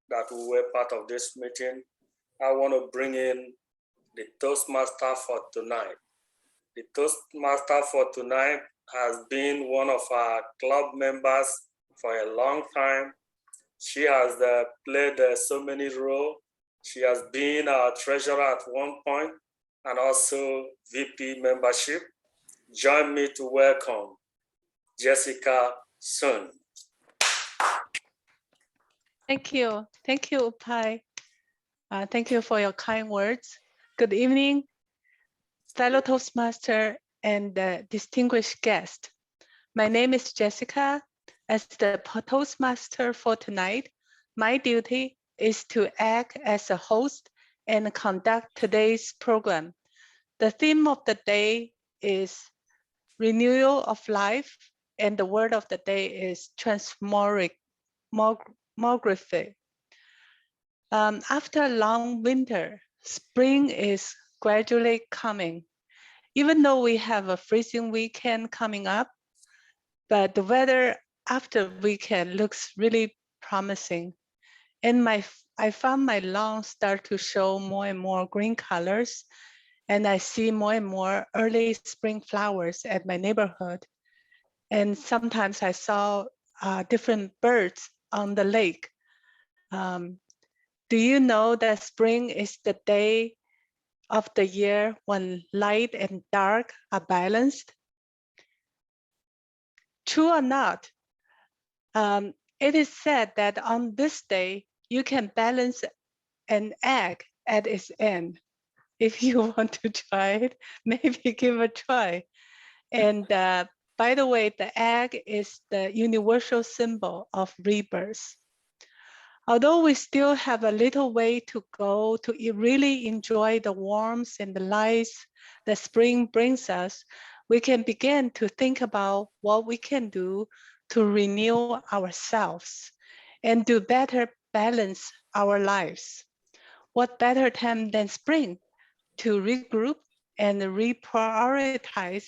that were part of this meeting, I want to bring in the Toastmaster for tonight. The Toastmaster for tonight has been one of our club members for a long time. She has played so many roles. She has been our treasurer at one point and also VP membership. Join me to welcome Jessica Sun. Thank you, Upai. Thank you for your kind words. Good evening, fellow Toastmaster and distinguished guest. My name is Jessica. As the Toastmaster for tonight, my duty is to act as a host and conduct today's program. The theme of the day is renewal of life, and the word of the day is transmography. After a long winter, spring is gradually coming. Even though we have a freezing weekend coming up, but the weather after weekend looks really promising. And I found my lawn start to show more and more green colors, and I see more and more early spring flowers at my neighborhood. And sometimes I saw different birds on the lake. Do you know that spring is the day of the year when light and dark are balanced? True or not, it is said that on this day, you can balance an egg at its end. If you want to try it, maybe give a try. And by the way, the egg is the universal symbol of rebirth. Although we still have a little way to go to really enjoy the warmth and the lights that spring brings us, we can begin to think about what we can do to renew ourselves and do better balance our lives. What better time than spring to regroup and reprioritize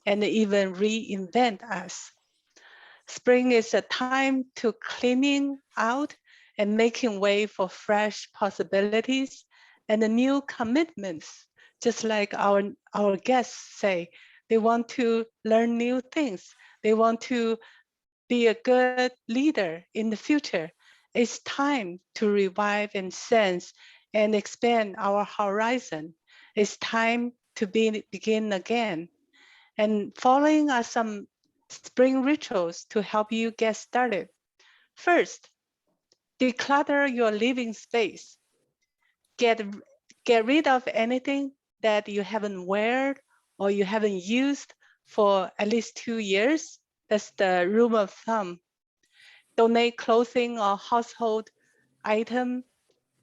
and even reinvent us. Spring is a time to cleaning out and making way for fresh possibilities and new commitments. Just like our guests say, they want to learn new things. They want to be a good leader in the future. It's time to revive and sense and expand our horizon. It's time to begin again. And following are some spring rituals to help you get started. First, declutter your living space. Get rid of anything that you haven't worn or you haven't used for at least 2 years. That's the rule of thumb. Donate clothing or household items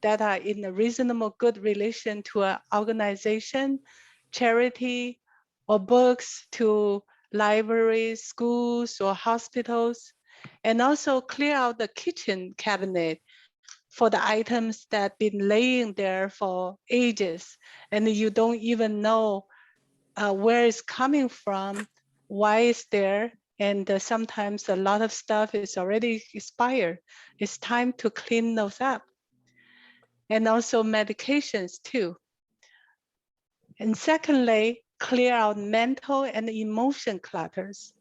that are in a reasonable good relation to an organization, charity, or books to libraries, schools, or hospitals. And also clear out the kitchen cabinet for the items that been laying there for ages and you don't even know where it's coming from, why it's there, and sometimes a lot of stuff is already expired. It's time to clean those up. And also medications too. And secondly, clear out mental and emotion clutters.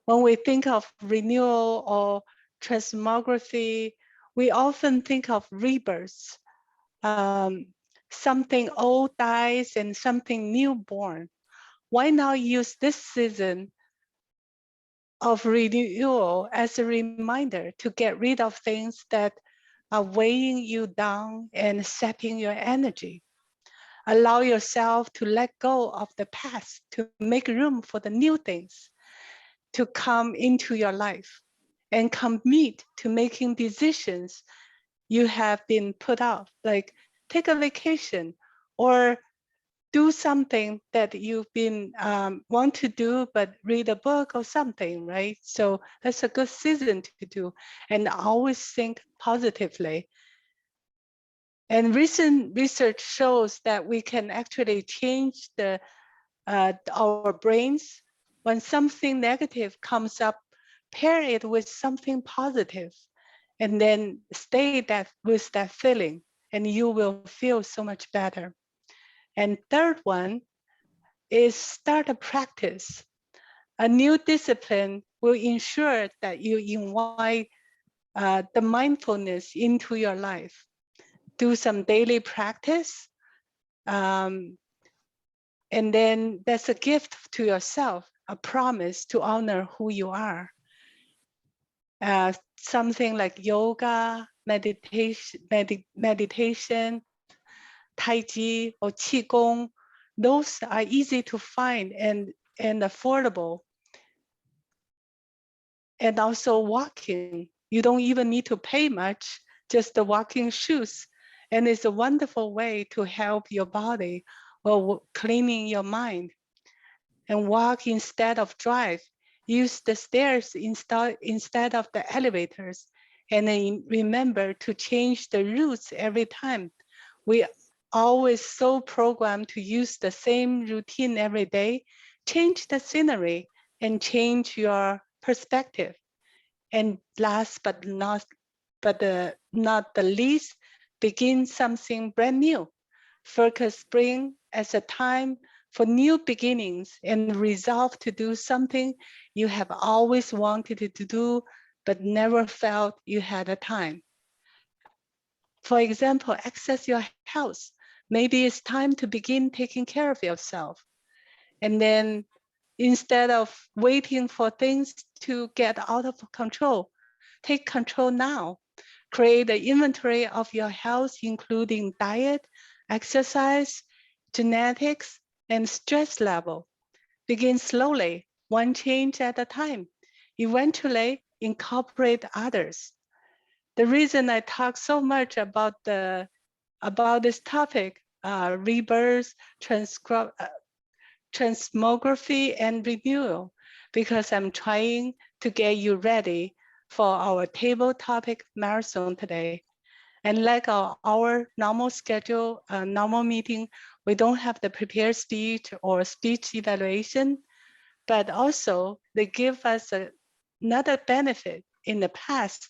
When we think of renewal or transmography, we often think of rebirths. Something old dies and something new born. Why not use this season of renewal as a reminder to get rid of things that are weighing you down and sapping your energy? Allow yourself to let go of the past to make room for the new things to come into your life and commit to making decisions you have been put off, like take a vacation or do something that you've been want to do, but read a book or something, right? So that's a good season to do, and always think positively. And recent research shows that we can actually change our brains. When something negative comes up, pair it with something positive, and then stay with that feeling, and you will feel so much better. And third one is start a practice. A new discipline will ensure that you invite the mindfulness into your life. Do some daily practice, and then that's a gift to yourself, a promise to honor who you are. Something like yoga, meditation, Tai Chi, or Qigong, those are easy to find and affordable. And also walking, you don't even need to pay much, just the walking shoes. And it's a wonderful way to help your body while cleaning your mind. And walk instead of drive. Use the stairs instead of the elevators. And then remember to change the routes every time. We always so programmed to use the same routine every day. Change the scenery and change your perspective. And last but not the least, begin something brand new. Focus spring as a time for new beginnings and resolve to do something you have always wanted to do, but never felt you had the time. For example, access your health. Maybe it's time to begin taking care of yourself. And then instead of waiting for things to get out of control, take control now. Create an inventory of your health, including diet, exercise, genetics, and stress level. Begin slowly, one change at a time. Eventually, incorporate others. The reason I talk so much about this topic, rebirth, transmography, and renewal, because I'm trying to get you ready for our table topic marathon today. And like our normal schedule, normal meeting, we don't have the prepared speech or speech evaluation, but also they give us another benefit. In the past,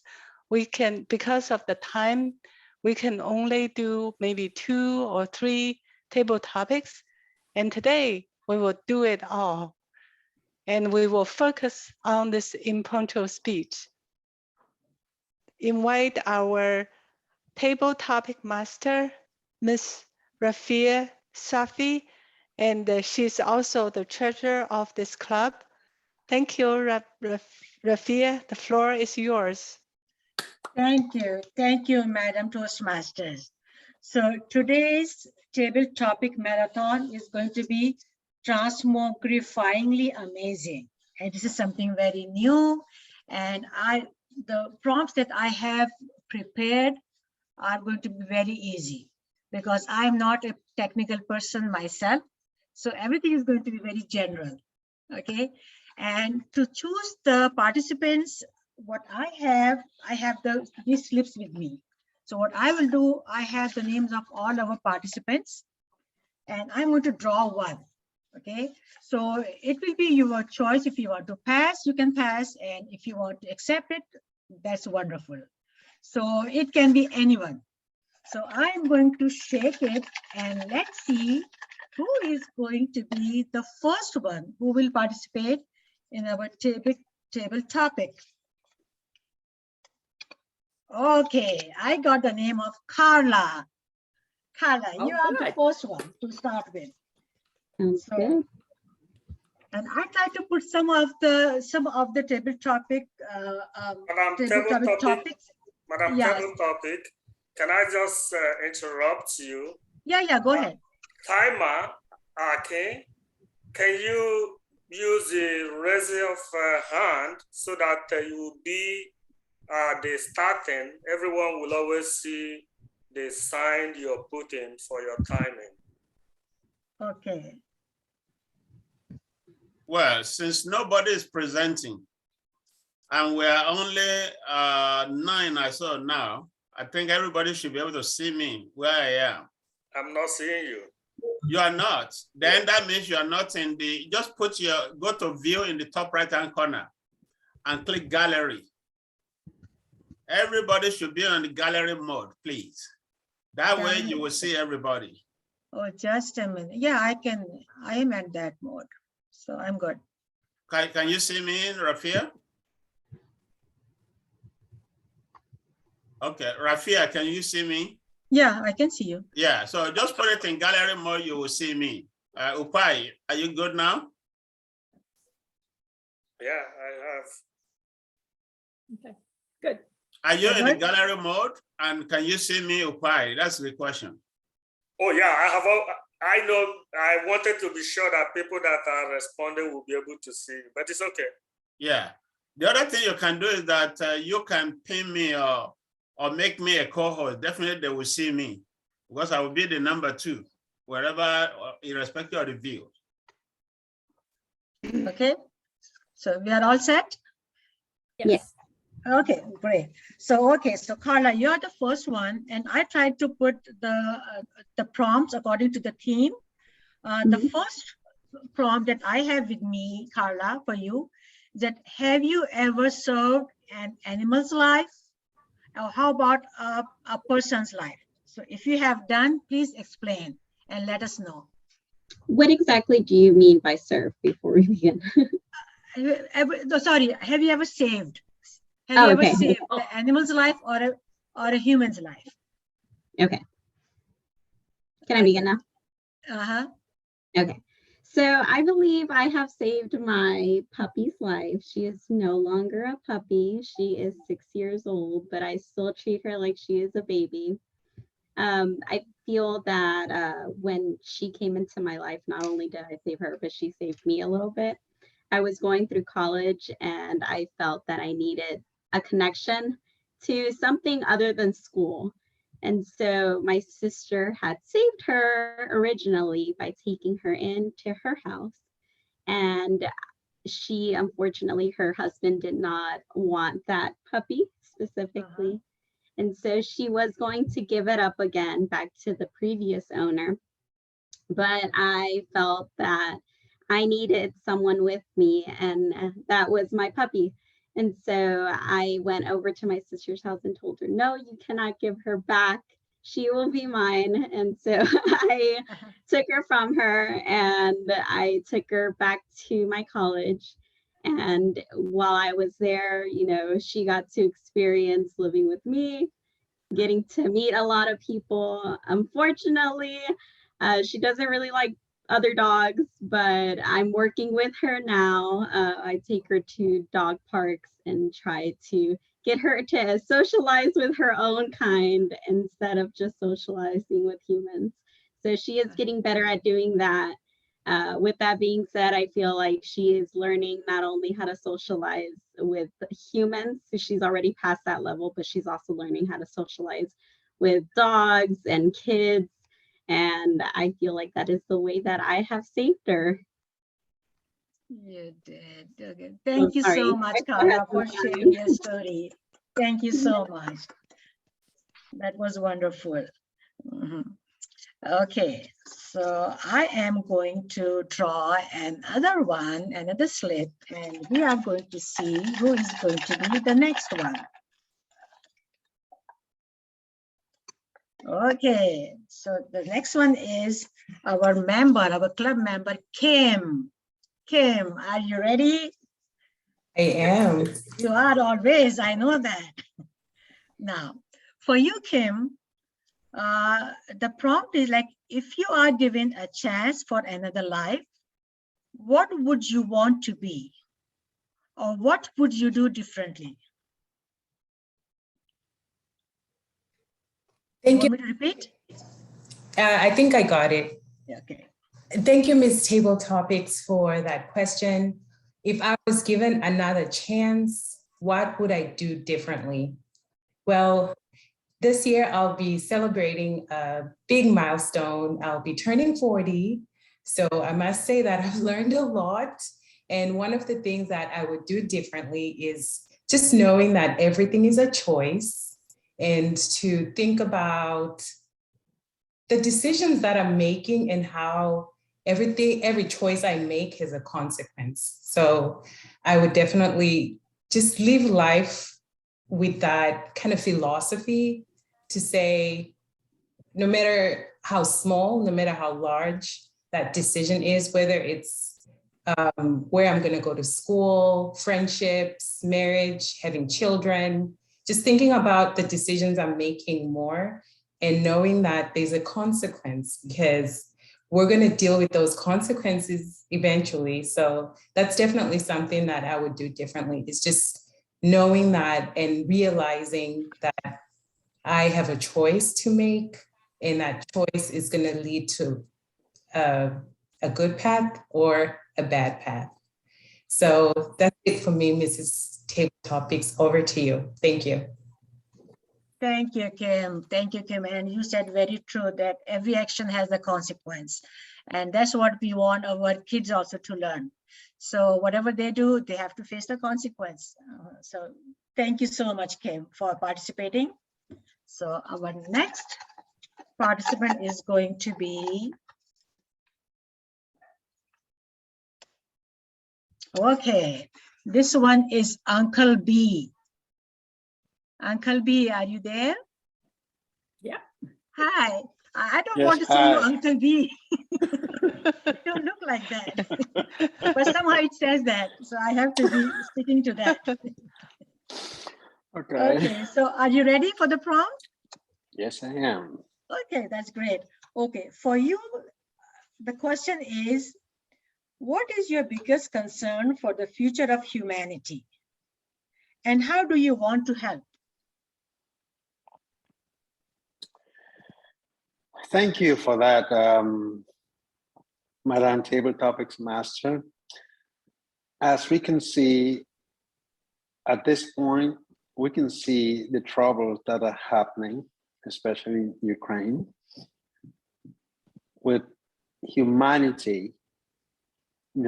we can, because of the time, we can only do maybe 2 or 3 table topics. And today we will do it all. And we will focus on this impromptu speech. Invite our table topic master, Ms. Rafia Safi, and she's also the treasurer of this club. Thank you, Rafia. The floor is yours. Thank you, Madam Toastmasters. So today's table topic marathon is going to be transmogrifyingly amazing. And this is something very new. And the prompts that I have prepared are going to be very easy because I'm not a technical person myself. So everything is going to be very general, okay? And to choose the participants, what I have these slips with me. So what I will do, I have the names of all our participants and I'm going to draw one, okay? So it will be your choice. If you want to pass, you can pass. And if you want to accept it, that's wonderful. So it can be anyone. So I'm going to shake it and let's see who is going to be the first one who will participate in our table topic. Okay, I got the name of Carla. Carla, you are the first one to start with. So, and I try to put some of the table topic topics. Madam, Yes. table topic. Can I just interrupt you? Yeah, go ahead. Timer, okay. Can you use the raise of hand so that you will be the starting? Everyone will always see the sign you're putting for your timing. Okay. Well, since nobody is presenting and we're only 9 I saw now, I think everybody should be able to see me where I am. I'm not seeing you. You are not. Then that means you are not in the, just go to view in the top right-hand corner and click gallery. Everybody should be on the gallery mode, please. That way you will see everybody. Oh, just a minute. Yeah, I am at that mode. So I'm good. Can you see me, Rafia? Okay, Rafia, can you see me? Yeah, I can see you. Yeah, so just put it in gallery mode, you will see me. Upai, are you good now? Yeah, I have. Okay, good. Are you in the Alright. gallery mode? And can you see me, Upai? That's the question. Oh yeah, I know. I wanted to be sure that people that are responding will be able to see, but it's okay. Yeah. The other thing you can do is that you can pin me or make me a co-host. Definitely they will see me because I will be the number 2, wherever, irrespective of the view. Okay. So we are all set? Yes. Okay, great. So, so Carla, you're the first one, and I tried to put the prompts according to the theme. The first prompt that I have with me, Carla, for you, is that have you ever served an animal's life? Or how about a person's life? So if you have done, please explain and let us know. What exactly do you mean by serve before we begin? Sorry, have you ever saved? Have you ever saved the animal's life or a human's life? Okay. Can I begin now? Uh-huh. Okay. So I believe I have saved my puppy's life. She is no longer a puppy. She is 6 years old, but I still treat her like she is a baby. I feel that when she came into my life, not only did I save her, but she saved me a little bit. I was going through college and I felt that I needed a connection to something other than school. And so my sister had saved her originally by taking her into her house. And she, unfortunately, her husband did not want that puppy specifically. And so she was going to give it up again back to the previous owner. But I felt that I needed someone with me, and that was my puppy. And so I went over to my sister's house and told her, no, you cannot give her back. She will be mine. And so I took her from her and I took her back to my college. And while I was there, you know, she got to experience living with me, getting to meet a lot of people. Unfortunately, she doesn't really like other dogs, but I'm working with her now. I take her to dog parks and try to get her to socialize with her own kind instead of just socializing with humans. So she is getting better at doing that. With that being said, I feel like she is learning not only how to socialize with humans, so she's already past that level, but she's also learning how to socialize with dogs and kids. And I feel like that is the way that I have saved her. You did. Okay. Thank you sorry. so much, Carla, for sharing your story. Thank you so much. That was wonderful. Okay, so I am going to draw another slip, and we are going to see who is going to be the next one. Okay, so the next one is our club member, Kim. Kim, are you ready? I am. You are always, I know that. Now, for you, Kim, the prompt is like, if you are given a chance for another life, what would you want to be? Or what would you do differently? Thank you. Want me to repeat? I think I got it. Okay. Thank you, Ms. Table Topics, for that question. If I was given another chance, what would I do differently? Well, this year I'll be celebrating a big milestone. I'll be turning 40. So I must say that I've learned a lot. And one of the things that I would do differently is just knowing that everything is a choice, and to think about the decisions that I'm making and how every choice I make has a consequence. So I would definitely just live life with that kind of philosophy to say, no matter how small, no matter how large that decision is, whether it's where I'm going to go to school, friendships, marriage, having children, just thinking about the decisions I'm making more and knowing that there's a consequence, because we're going to deal with those consequences eventually. So that's definitely something that I would do differently. It's just knowing that and realizing that I have a choice to make, and that choice is going to lead to a good path or a bad path. So that's it for me, Mrs. Table Topics. Over to you. Thank you. Thank you, Kim. Thank you, Kim. And you said very true that every action has a consequence. And that's what we want our kids also to learn. So whatever they do, they have to face the consequence. So thank you so much, Kim, for participating. So our next participant is going to be, okay, this one is Uncle B. Uncle B, are you there? Yeah. Hi. I don't Yes, want to say you hi. Uncle B. You don't look like that. But somehow it says that. So I have to be sticking to that. Okay. Okay, so are you ready for the prompt? Yes, I am. Okay, that's great. Okay, for you, the question is, what is your biggest concern for the future of humanity? And how do you want to help? Thank you for that, Madam Table Topics Master. As we can see, at this point, we can see the troubles that are happening, especially in Ukraine, with humanity,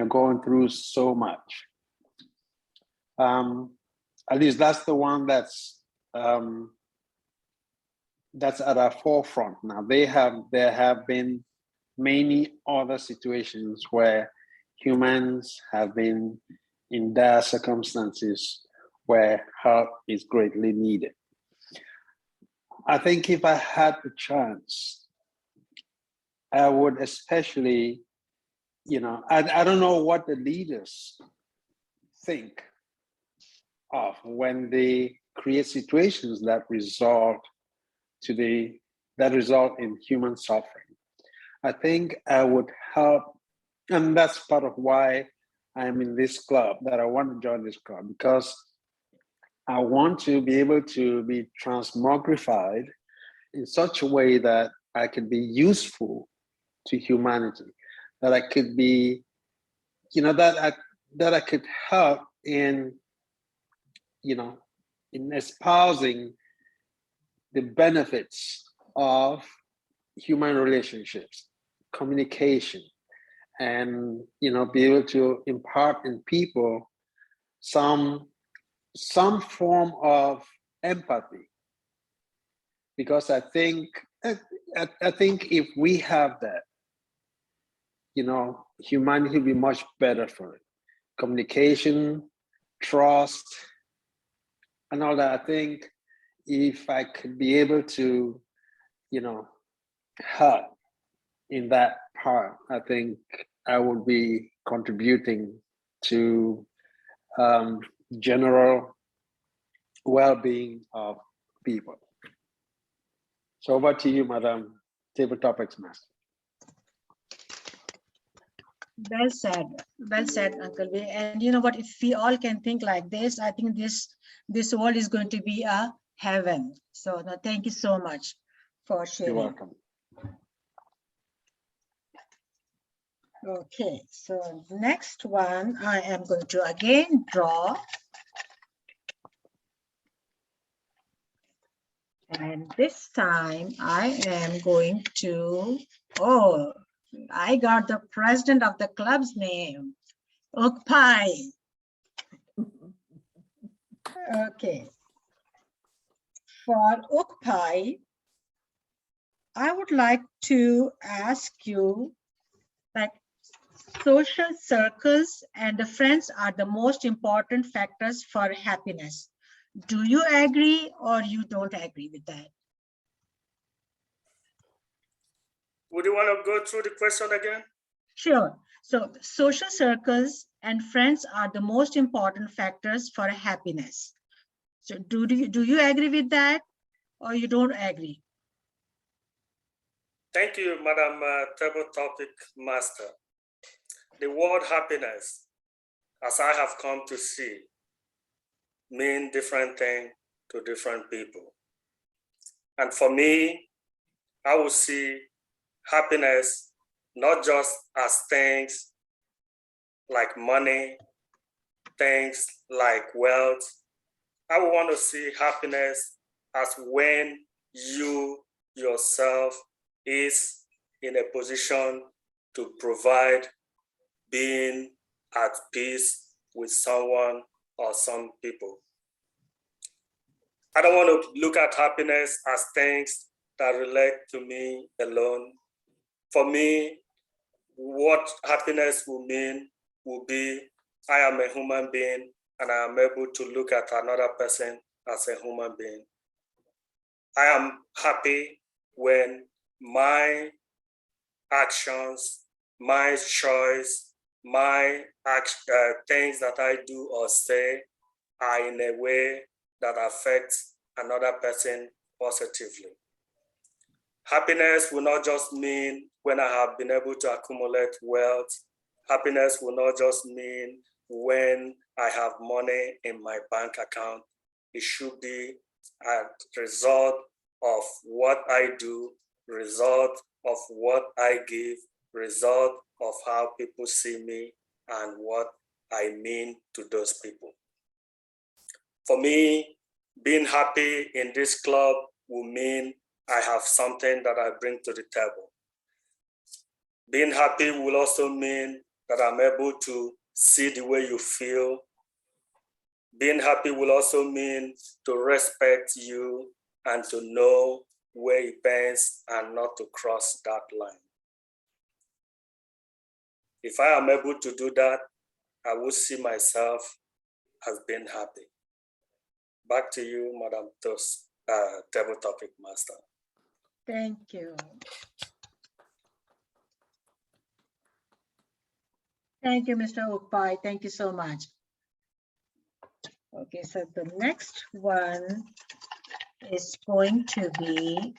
going through so much. At least that's the one that's at our forefront now. There have been many other situations where humans have been in dire circumstances where help is greatly needed. I think if I had the chance, I would especially, I don't know what the leaders think of when they create situations that result in human suffering. I think I would help, and that's part of why I'm in this club, that I want to join this club, because I want to be able to be transmogrified in such a way that I could be useful to humanity, that I could be, that I could help in espousing the benefits of human relationships, communication, and be able to impart in people some form of empathy. Because I think if we have that, humanity will be much better for it. Communication, trust, and all that. I think if I could be able to, help in that part, I think I would be contributing to general well-being of people. So over to you, Madam Table Topics Master. Well said, Uncle B. And you know what, if we all can think like this, I think this world is going to be a heaven. So no, thank you so much for sharing. You're welcome. Okay, so next one, I am going to again draw. And this time I am going to, oh, I got the president of the club's name, Ukpai. Okay. For Ukpai, I would like to ask you, like, social circles and the friends are the most important factors for happiness. Do you agree or you don't agree with that? Would you want to go through the question again? Sure. So social circles and friends are the most important factors for happiness. So do you agree with that or you don't agree? Thank you, Madam Table Topic Master. The word happiness, as I have come to see, mean different things to different people. And for me, I will see happiness not just as things like money, things like wealth. I would want to see happiness as when you yourself is in a position to provide, being at peace with someone or some people. I don't want to look at happiness as things that relate to me alone. For me, what happiness will mean will be I am a human being and I am able to look at another person as a human being. I am happy when my actions, my choice, my things that I do or say are in a way that affects another person positively. Happiness will not just mean when I have been able to accumulate wealth. Happiness will not just mean when I have money in my bank account. It should be a result of what I do, result of what I give, result of how people see me and what I mean to those people. For me, being happy in this club will mean I have something that I bring to the table. Being happy will also mean that I'm able to see the way you feel. Being happy will also mean to respect you and to know where it bends and not to cross that line. If I am able to do that, I will see myself as being happy. Back to you, Madam Table Topic Master. Thank you. Thank you, Mr. Ukpai. Thank you so much. Okay, so the next one is going to be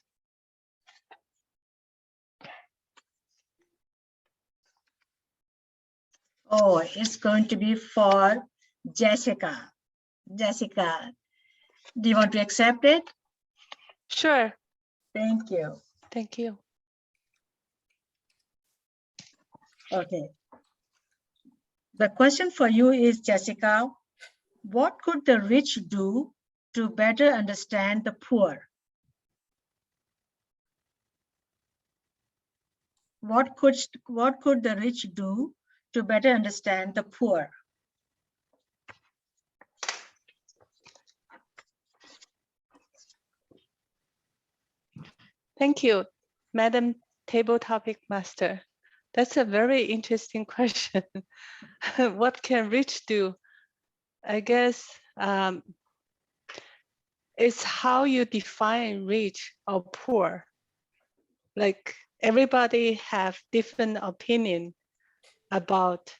it's going to be for Jessica. Jessica, do you want to accept it? Sure. Thank you. Thank you. Okay. The question for you is, Jessica, what could the rich do to better understand the poor? What could the rich do to better understand the poor? Thank you, Madam Table Topic Master. That's a very interesting question. What can rich do? I guess it's how you define rich or poor. Like everybody have different opinion about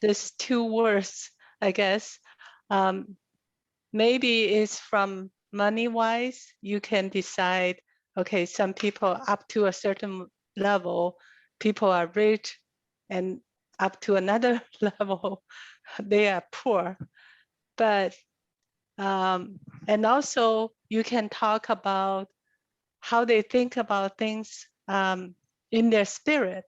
these two words, I guess. Maybe it's from money-wise, you can decide, okay, some people up to a certain level, people are rich, and up to another level, they are poor. But, and also you can talk about how they think about things in their spirit.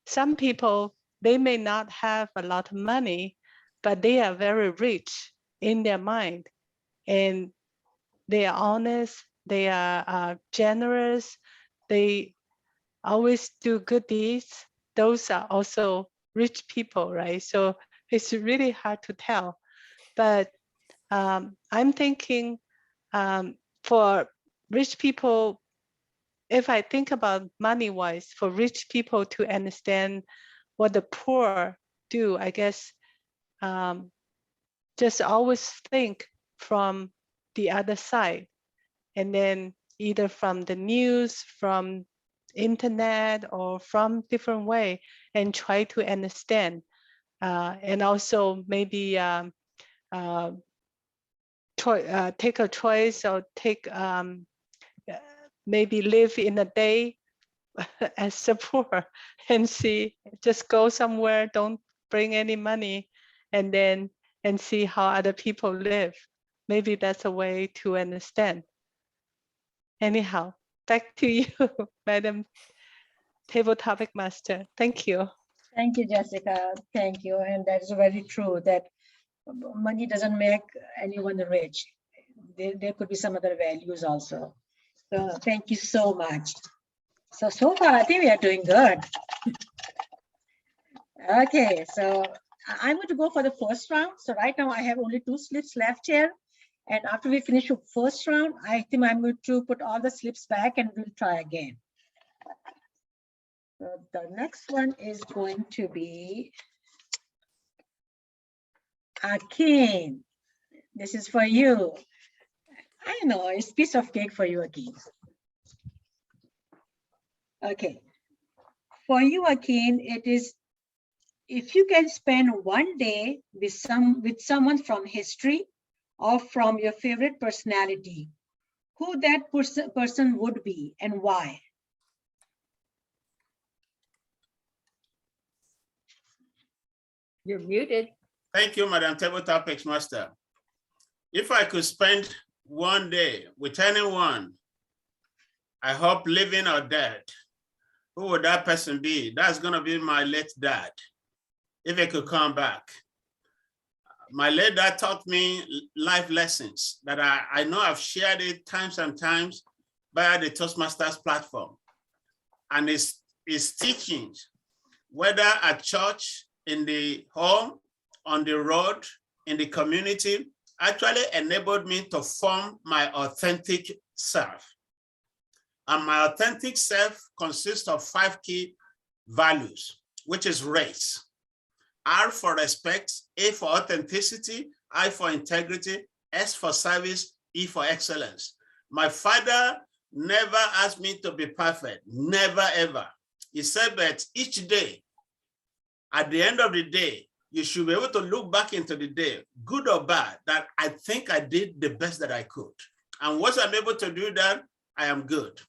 Some people, they may not have a lot of money, but they are very rich in their mind. And they are honest, they are generous, they always do good deeds. Those are also rich people, right? So it's really hard to tell. But I'm thinking for rich people, if I think about money-wise, for rich people to understand what the poor do, I guess just always think from the other side, and then either from the news, from internet, or from different way, and try to understand, and also maybe take a choice, or take maybe live in a day as the poor, and see, just go somewhere, don't bring any money, and then and see how other people live. Maybe that's a way to understand. Anyhow, back to you, Madam Table Topic Master. Thank you. Thank you, Jessica. Thank you. And that's very true that money doesn't make anyone rich. There could be some other values also. So thank you so much. So far, I think we are doing good. Okay, so I'm going to go for the first round. So right now I have only 2 slips left here. And after we finish the first round, I think I'm going to put all the slips back and we'll try again. So the next one is going to be Akin. This is for you. I know, it's a piece of cake for you, Akin. Okay. For you, Akin, it is, if you can spend one day with someone from history or from your favorite personality, who that person would be and why? You're muted. Thank you, Madam Table Topics Master. If I could spend one day with anyone, I hope living or dead, who would that person be? That's gonna be my late dad, if he could come back. My late dad taught me life lessons that I know I've shared it times and times via the Toastmasters platform. And his teachings, whether at church, in the home, on the road, in the community, actually enabled me to form my authentic self. And my authentic self consists of 5 key values, which is race. R for respect, A for authenticity, I for integrity, S for service, E for excellence. My father never asked me to be perfect, never ever. He said that each day, at the end of the day, you should be able to look back into the day, good or bad, that I think I did the best that I could. And once I'm able to do that, I am good.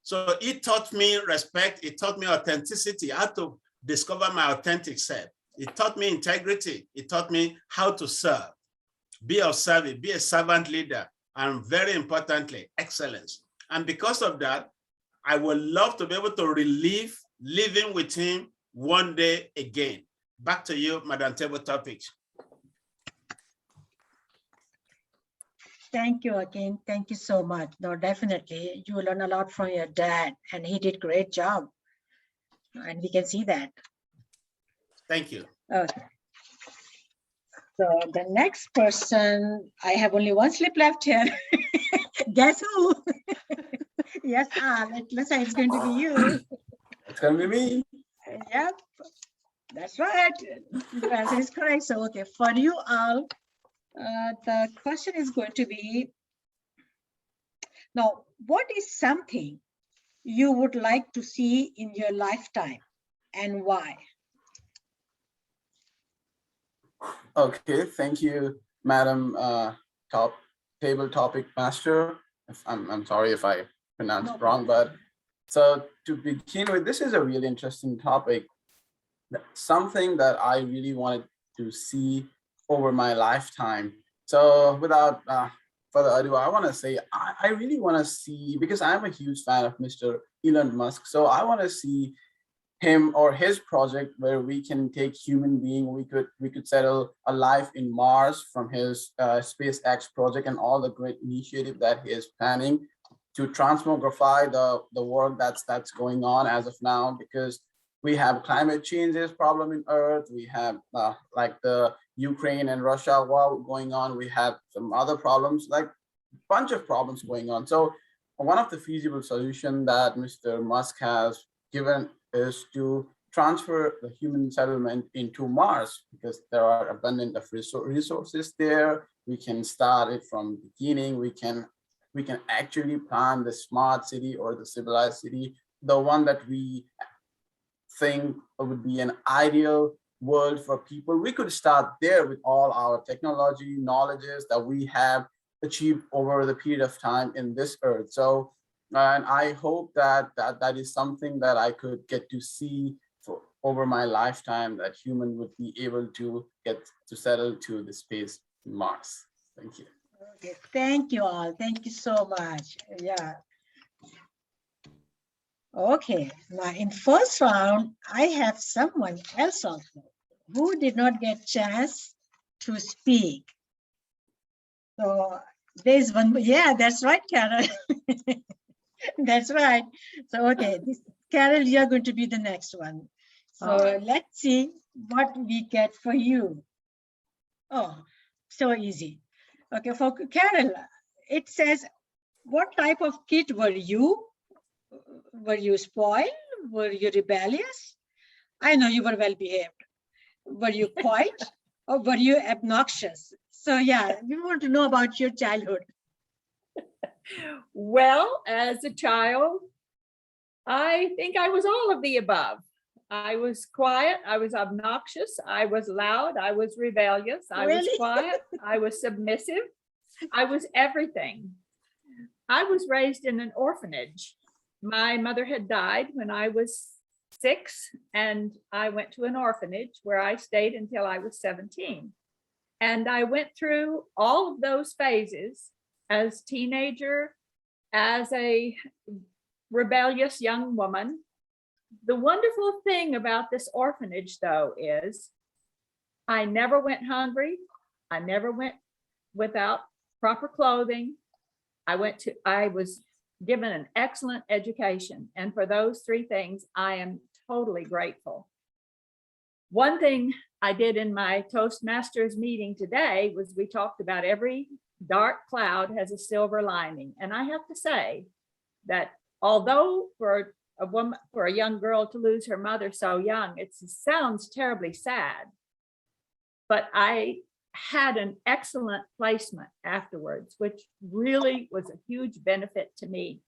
So it taught me respect, it taught me authenticity, how to discover my authentic self. It taught me integrity, it taught me how to serve, be of service, be a servant leader, and very importantly, excellence. And because of that, I would love to be able to relive living with him one day again. Back to you, Madam Table Topics. Thank you, Akin. Thank you so much. No, definitely. You will learn a lot from your dad, and he did a great job. And we can see that. Thank you. Okay. So the next person, I have only 1 slip left here. Guess who? Yes, it looks like it's going to be you. It's going to be me. Yep, that's right. The answer is correct. So, okay, for you all, the question is going to be, now, what is something you would like to see in your lifetime and why? Okay, thank you, Madam Table Topic Master. I'm sorry if I pronounced it wrong, but so to begin with, this is a really interesting topic. Something that I really wanted to see over my lifetime. So without further ado, I want to say I really want to see, because I'm a huge fan of Mr. Elon Musk. So I want to see him or his project where we can take human being, we could settle a life in Mars from his SpaceX project and all the great initiative that he is planning to transmogrify the work that's going on as of now, because we have climate changes problem in Earth. We have like the Ukraine and Russia war going on. We have some other problems, like a bunch of problems going on. So one of the feasible solution that Mr. Musk has given is to transfer the human settlement into Mars, because there are abundant of resources there. We can start it from beginning. We can actually plan the smart city or the civilized city, the one that we think would be an ideal world for people. We could start there with all our technology knowledges that we have achieved over the period of time in this earth. So, and I hope that that is something that I could get to see for over my lifetime, that human would be able to get to settle to the space Mars. Thank you. Okay, thank you all. Thank you so much. Yeah. Okay, now in first round, I have someone else also who did not get chance to speak. So there's one, yeah, that's right, Carol. That's right. So, okay, Carol, you're going to be the next one. So let's see what we get for you. Oh, so easy. Okay, for Carol, it says, what type of kid were you? Were you spoiled? Were you rebellious? I know you were well behaved. Were you quiet or were you obnoxious? So yeah, we want to know about your childhood. Well, as a child, I think I was all of the above. I was quiet, I was obnoxious, I was loud, I was rebellious, I was Really? quiet, I was submissive, I was everything. I was raised in an orphanage. My mother had died when I was 6, and I went to an orphanage where I stayed until I was 17. And I went through all of those phases as teenager, as a rebellious young woman. The wonderful thing about this orphanage, though, is I never went hungry. I never went without proper clothing. I was given an excellent education. And for those 3 things, I am totally grateful. One thing I did in my Toastmasters meeting today was we talked about every dark cloud has a silver lining. And I have to say that although for a young girl to lose her mother so young, it sounds terribly sad, but I had an excellent placement afterwards, which really was a huge benefit to me.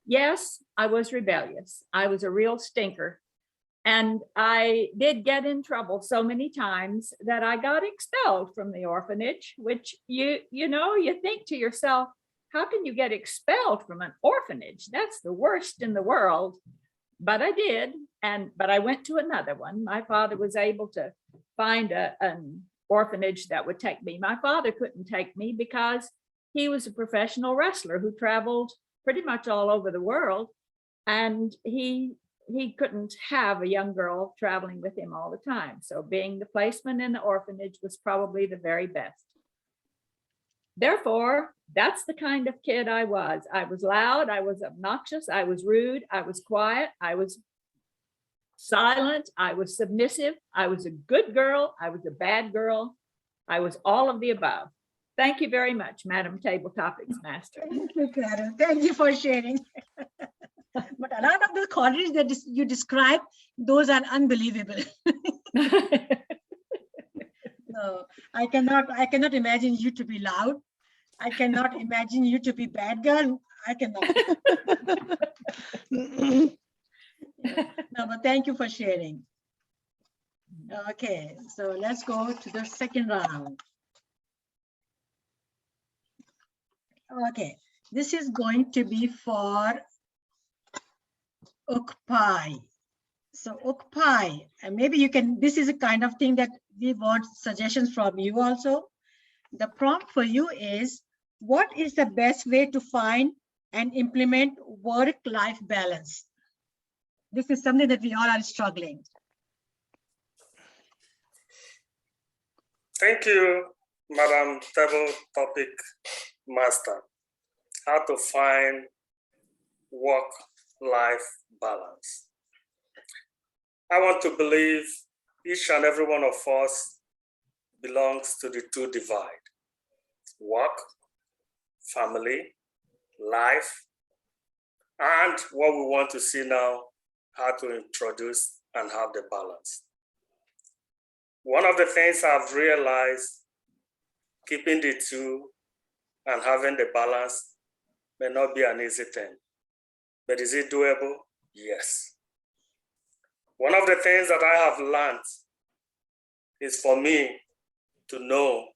Yes, I was rebellious. I was a real stinker. And I did get in trouble so many times that I got expelled from the orphanage, which you think to yourself, how can you get expelled from an orphanage? That's the worst in the world. But I did. But I went to another one. My father was able to find an orphanage that would take me. My father couldn't take me because he was a professional wrestler who traveled pretty much all over the world. And he couldn't have a young girl traveling with him all the time. So being the placement in the orphanage was probably the very best. Therefore, that's the kind of kid I was. I was loud, I was obnoxious, I was rude, I was quiet, I was silent, I was submissive, I was a good girl, I was a bad girl, I was all of the above. Thank you very much, Madam Table Topics Master. Thank you, Carol. Thank you for sharing. But a lot of the qualities that you described, those are unbelievable. No, I cannot imagine you to be loud. I cannot imagine you to be bad girl. I cannot. No, but thank you for sharing. Okay, so let's go to the second round. Okay, this is going to be for Occupy. So Occupy, and maybe you can, this is a kind of thing that we want suggestions from you also. The prompt for you is, what is the best way to find and implement work-life balance? This is something that we all are struggling. Thank you, Madam Table Topic Master. How to find work-life balance. I want to believe each and every one of us belongs to the 2 divide: work, family, life, and what we want to see now, how to introduce and have the balance. One of the things I've realized keeping the two and having the balance may not be an easy thing. But is it doable? Yes. One of the things that I have learned is for me to know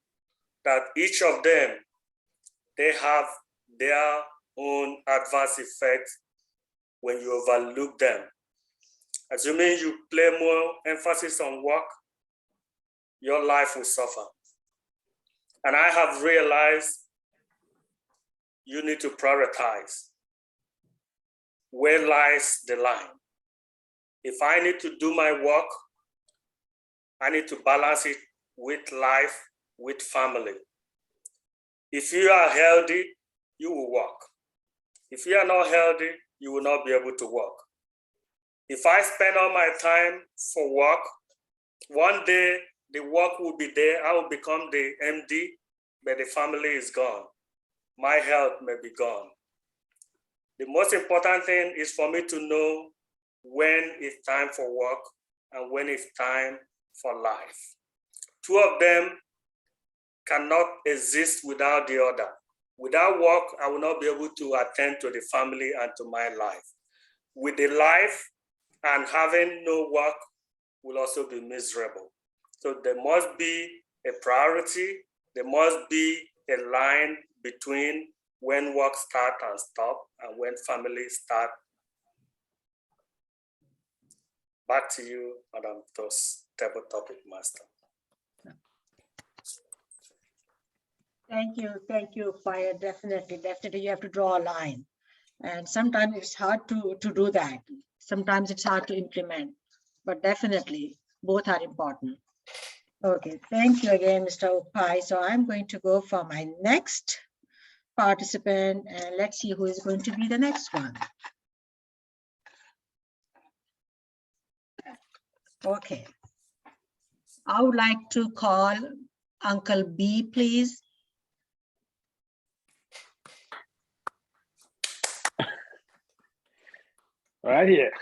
that each of them, they have their own adverse effects when you overlook them. Assuming you play more emphasis on work, your life will suffer. And I have realized you need to prioritize. Where lies the line? If I need to do my work, I need to balance it with life, with family. If you are healthy, you will work. If you are not healthy, you will not be able to work. If I spend all my time for work, one day the work will be there, I will become the MD, but the family is gone. My health may be gone. The most important thing is for me to know when it's time for work and when it's time for life. Two of them cannot exist without the other. Without work, I will not be able to attend to the family and to my life. With the life and having no work will also be miserable. So there must be a priority. There must be a line between when work start and stop and when family start. Back to you, Madam Table Topic Master. Thank you, Fire. Definitely, you have to draw a line. And sometimes it's hard to do that. Sometimes it's hard to implement, but definitely both are important. Okay, thank you again, Mr. Upai. So I'm going to go for my next participant and let's see who is going to be the next one. Okay. I would like to call Uncle B, please. Right here.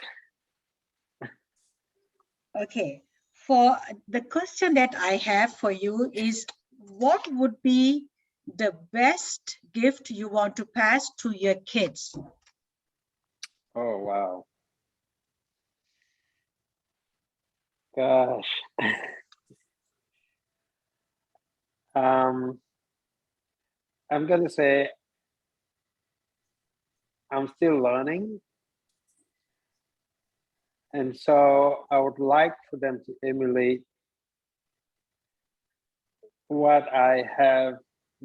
Okay. For the question that I have for you is, what would be the best gift you want to pass to your kids? Oh, wow. Gosh. I'm going to say I'm still learning. And so I would like for them to emulate what I have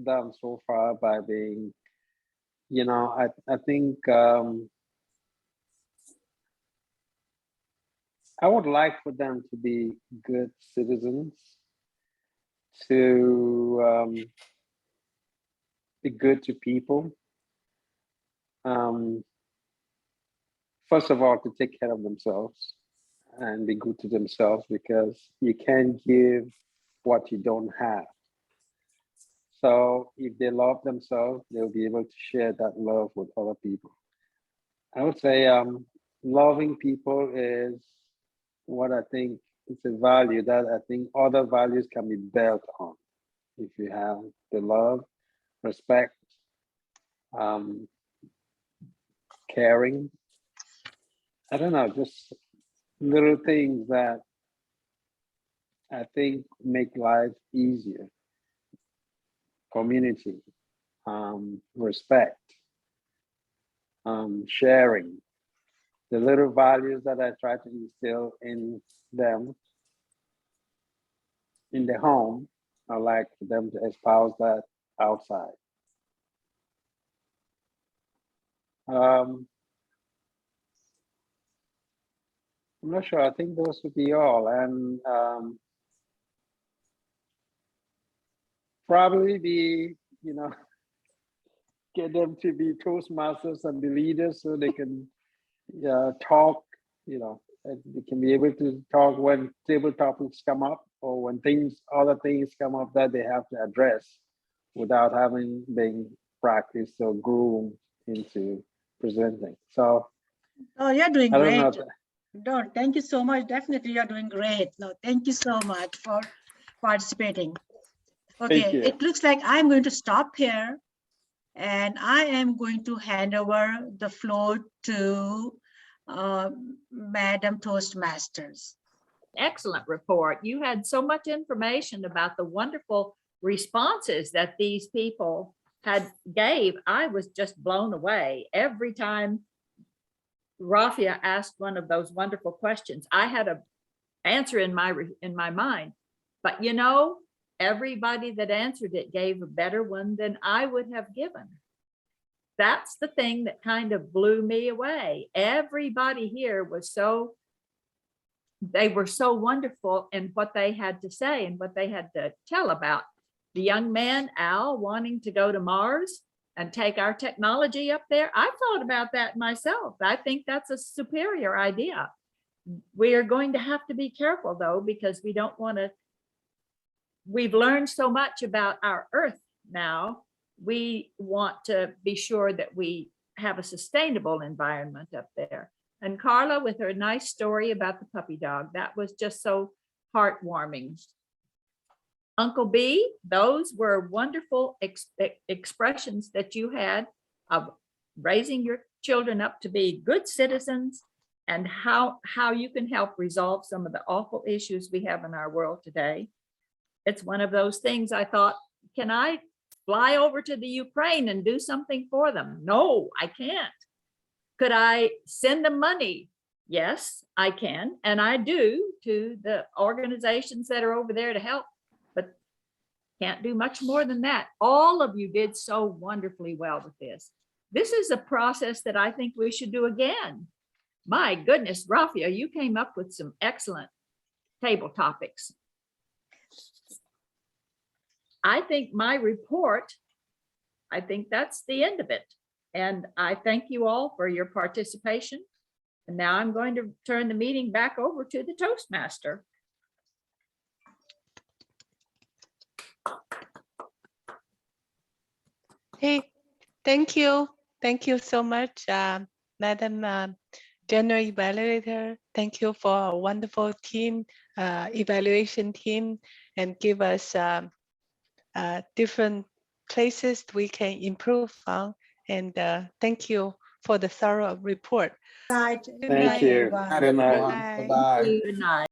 done so far by being, I think I would like for them to be good citizens, to be good to people. First of all, to take care of themselves and be good to themselves, because you can't give what you don't have. So if they love themselves, they'll be able to share that love with other people. I would say loving people is what I think is a value that I think other values can be built on. If you have the love, respect, caring, I don't know, just little things that I think make life easier. Community, respect, sharing, the little values that I try to instill in them in the home, I like for them to espouse that outside. I'm not sure, I think those would be all. And probably be, get them to be Toastmasters and be leaders so they can talk, they can be able to talk when table topics come up or when other things come up that they have to address without having been practiced or groomed into presenting. So, oh, you're doing I great. don't know. No, thank you so much. Definitely, you're doing great. No, thank you so much for participating. Okay, you. it looks like I'm going to stop here. And I am going to hand over the floor to Madam Toastmasters. Excellent report. You had so much information about the wonderful responses that these people had gave. I was just blown away. Every time Rafia asked one of those wonderful questions, I had an answer in my mind. But you know, everybody that answered it gave a better one than I would have given. That's the thing that kind of blew me away. Everybody here was they were so wonderful in what they had to say and what they had to tell about. The young man, Al, wanting to go to Mars and take our technology up there. I thought about that myself. I think that's a superior idea. We are going to have to be careful though, because we don't want to, we've learned so much about our Earth now. We want to be sure that we have a sustainable environment up there. And Carla with her nice story about the puppy dog, that was just so heartwarming. Uncle B, those were wonderful expressions that you had of raising your children up to be good citizens and how you can help resolve some of the awful issues we have in our world today. It's one of those things I thought, can I fly over to the Ukraine and do something for them? No, I can't. Could I send them money? Yes, I can. And I do to the organizations that are over there to help, but can't do much more than that. All of you did so wonderfully well with this. This is a process that I think we should do again. My goodness, Rafia, you came up with some excellent table topics. I think my report, I think that's the end of it. And I thank you all for your participation. And now I'm going to turn the meeting back over to the Toastmaster. Hey, thank you. Thank you so much, Madam General Evaluator. Thank you for a wonderful team, evaluation team, and give us different places we can improve on. And thank you for the thorough report. Right. Good Thank night. you. Everyone. Good night. Bye. Bye-bye. Good night.